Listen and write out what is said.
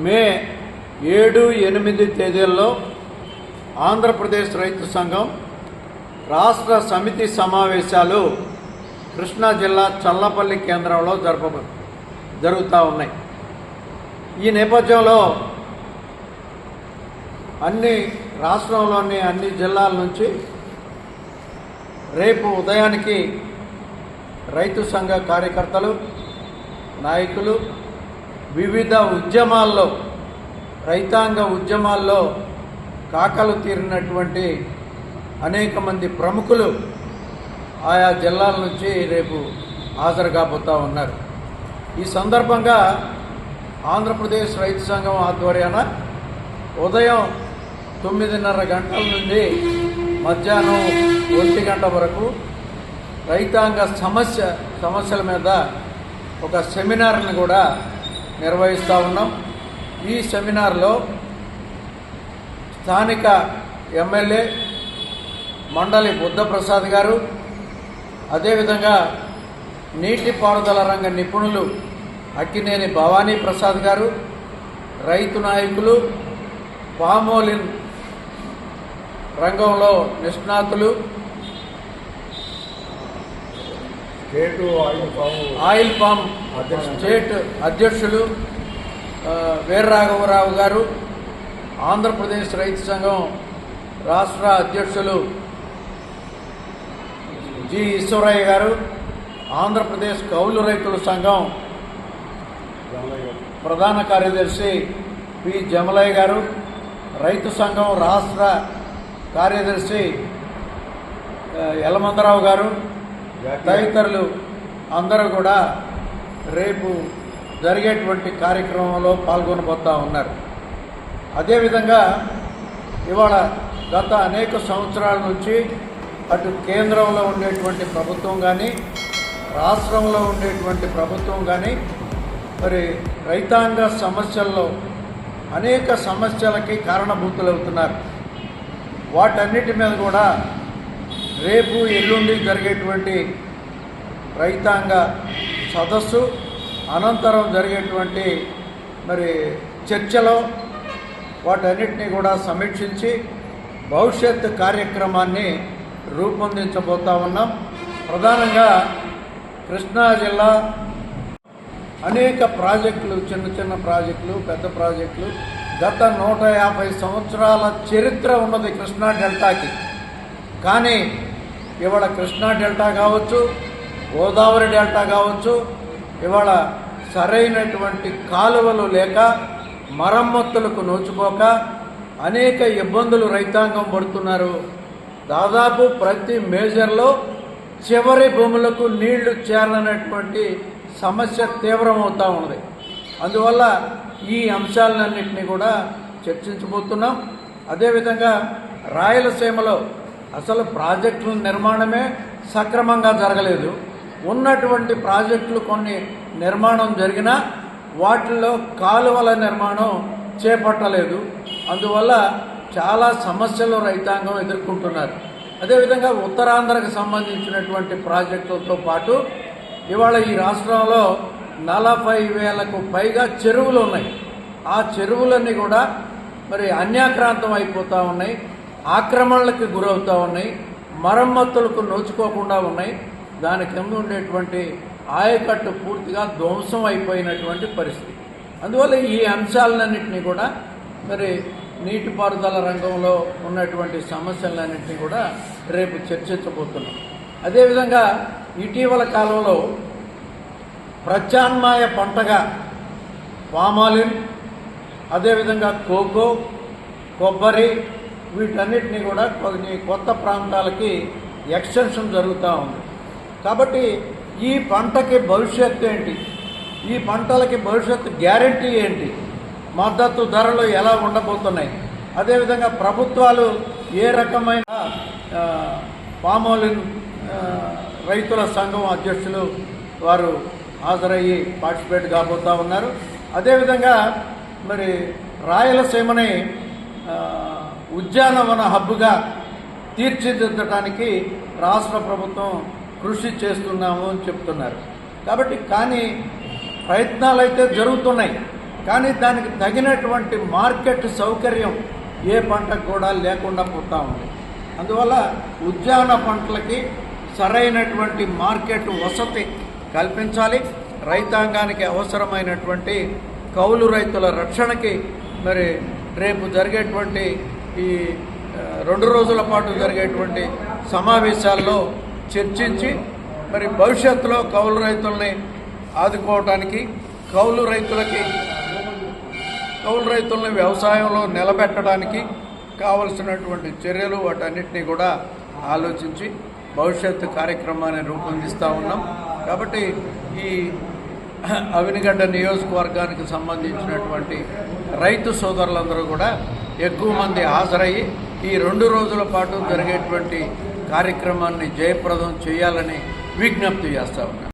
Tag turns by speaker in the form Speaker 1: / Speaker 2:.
Speaker 1: మే 7, 8 తేదీల్లో ఆంధ్రప్రదేశ్ రైతు సంఘం రాష్ట్ర సమితి సమావేశాలు కృష్ణా జిల్లా చల్లపల్లి కేంద్రంలో జరుగుతూ ఉన్నాయి. ఈ నేపథ్యంలో రాష్ట్రంలోని అన్ని జిల్లాల నుంచి రేపు ఉదయానికి రైతు సంఘ కార్యకర్తలు, నాయకులు వివిధ ఉద్యమాల్లో, రైతాంగ ఉద్యమాల్లో కాకలు తీరినటువంటి అనేక మంది ప్రముఖులు ఆయా జిల్లాల నుంచి రేపు హాజరు కాబోతూ ఉన్నారు. ఈ సందర్భంగా ఆంధ్రప్రదేశ్ రైతు సంఘం ఆధ్వర్యాన ఉదయం 9:30 గంటల నుండి మధ్యాహ్నం 1 గంట వరకు రైతాంగ సమస్యల మీద ఒక సెమినార్ని కూడా నిర్వహిస్తూ ఉన్నాం. ఈ సెమినార్లో స్థానిక ఎమ్మెల్యే మండలి బుద్ధప్రసాద్ గారు, అదేవిధంగా నీటిపారుదల రంగ నిపుణులు అక్కినేని భవానీ ప్రసాద్ గారు, రైతు నాయకులు, పామోలిన్ రంగంలో నిష్ణాతులు, ఆయిల్ పామ్ స్టేట్ అధ్యక్షులు వీర్రాఘవరావు గారు, ఆంధ్రప్రదేశ్ రైతు సంఘం రాష్ట్ర అధ్యక్షులు జి ఈశ్వరయ్య గారు, ఆంధ్రప్రదేశ్ కౌలు రైతుల సంఘం ప్రధాన కార్యదర్శి పి జమలయ్య గారు, రైతు సంఘం రాష్ట్ర కార్యదర్శి యలమందరావు గారు తదితరులు అందరూ కూడా రేపు జరిగేటువంటి కార్యక్రమంలో పాల్గొనబోతూ ఉన్నారు. అదేవిధంగా ఇవాళ గత అనేక సంవత్సరాల నుంచి అటు కేంద్రంలో ఉండేటువంటి ప్రభుత్వం కానీ, రాష్ట్రంలో ఉండేటువంటి ప్రభుత్వం కానీ మరి రైతాంగ సమస్యల్లో అనేక సమస్యలకి కారణభూతులవుతున్నారు. వాటన్నిటి మీద కూడా రేపు ఎల్లుండి జరిగేటువంటి రైతాంగ సదస్సు అనంతరం జరిగేటువంటి మరి చర్చలో వాటన్నిటినీ కూడా సమీక్షించి భవిష్యత్ కార్యక్రమాన్ని రూపొందించబోతా ఉన్నాం. ప్రధానంగా కృష్ణా జిల్లా అనేక ప్రాజెక్టులు, చిన్న ప్రాజెక్టులు, పెద్ద ప్రాజెక్టులు, గత 150 సంవత్సరాల చరిత్ర ఉన్నది కృష్ణా డెల్టాకి. కానీ ఇవాళ కృష్ణా డెల్టా కావచ్చు, గోదావరి డెల్టా కావచ్చు, ఇవాళ సరైనటువంటి కాలువలు లేక, మరమ్మతులకు నోచుకోక అనేక ఇబ్బందులు రైతాంగం పడుతున్నారు. దాదాపు ప్రతి మేజర్లో చివరి భూములకు నీళ్లు చేరనటువంటి సమస్య తీవ్రమవుతూ ఉంది. అందువల్ల ఈ అంశాలన్నింటినీ కూడా చర్చించబోతున్నాం. అదేవిధంగా రాయలసీమలో అసలు ప్రాజెక్టుల నిర్మాణమే సక్రమంగా జరగలేదు. ఉన్నటువంటి ప్రాజెక్టులు కొన్ని నిర్మాణం జరిగినా వాటిల్లో కాలువల నిర్మాణం చేపట్టలేదు. అందువల్ల చాలా సమస్యలు రైతాంగం ఎదుర్కొంటున్నారు. అదేవిధంగా ఉత్తరాంధ్రకు సంబంధించినటువంటి ప్రాజెక్టులతో పాటు ఇవాళ ఈ రాష్ట్రంలో 40,000కు పైగా చెరువులు ఉన్నాయి. ఆ చెరువులన్నీ కూడా మరి అన్యాక్రాంతం అయిపోతూ ఉన్నాయి, ఆక్రమణలకు గురవుతూ ఉన్నాయి, మరమ్మతులకు నోచుకోకుండా ఉన్నాయి. దాని కింద ఉండేటువంటి ఆయకట్టు పూర్తిగా ధ్వంసం అయిపోయినటువంటి పరిస్థితి. అందువల్ల ఈ అంశాలన్నింటినీ కూడా మరి నీటిపారుదల రంగంలో ఉన్నటువంటి సమస్యలన్నింటినీ కూడా రేపు చర్చించబోతున్నాం. అదేవిధంగా ఇటీవల కాలంలో ప్రత్యామ్నాయ పంటగా పామాలిన్, అదేవిధంగా కోకో, కొబ్బరి వీటన్నిటినీ కూడా కొన్ని కొత్త ప్రాంతాలకి ఎక్స్టెన్షన్ జరుగుతూ ఉంది. కాబట్టి ఈ పంటకి భవిష్యత్తు ఏంటి, ఈ పంటలకి భవిష్యత్తు గ్యారంటీ ఏంటి, మద్దతు ధరలు ఎలా ఉండబోతున్నాయి, అదేవిధంగా ప్రభుత్వాలు ఏ రకమైన పామోలిన్ రైతుల సంఘం అధ్యక్షులు వారు హాజరయ్యి పార్టిసిపేట్ కాబోతూ ఉన్నారు. అదేవిధంగా మరి రాయలసీమని ఉద్యానవన హబ్గా తీర్చిదిద్దడానికి రాష్ట్ర ప్రభుత్వం కృషి చేస్తున్నాము అని చెప్తున్నారు. కాబట్టి కానీ ప్రయత్నాలు అయితే జరుగుతున్నాయి. కానీ దానికి తగినటువంటి మార్కెట్ సౌకర్యం ఏ పంటకు కూడా లేకుండా పోతూ ఉంది. అందువల్ల ఉద్యాన పంటలకి సరైనటువంటి మార్కెట్ వసతి కల్పించాలి. రైతాంగానికి అవసరమైనటువంటి కౌలు రైతుల రక్షణకి మరి రేపు జరిగేటువంటి ఈ 2 రోజుల పాటు జరిగేటువంటి సమావేశాల్లో చర్చించి మరి భవిష్యత్తులో కౌలు రైతుల్ని ఆదుకోవటానికి కౌలు రైతుల్ని వ్యవసాయంలో నిలబెట్టడానికి కావలసినటువంటి చర్యలు వాటన్నిటినీ కూడా ఆలోచించి భవిష్యత్తు కార్యక్రమాన్ని రూపొందిస్తూ ఉన్నాం. కాబట్టి ఈ అవినిగడ్డ నియోజకవర్గానికి సంబంధించినటువంటి రైతు సోదరులందరూ కూడా ఎక్కువ మంది హాజరయ్యి ఈ 2 రోజుల పాటు జరిగేటువంటి కార్యక్రమాన్ని జయప్రదం చేయాలని విజ్ఞప్తి చేస్తా ఉన్నాను.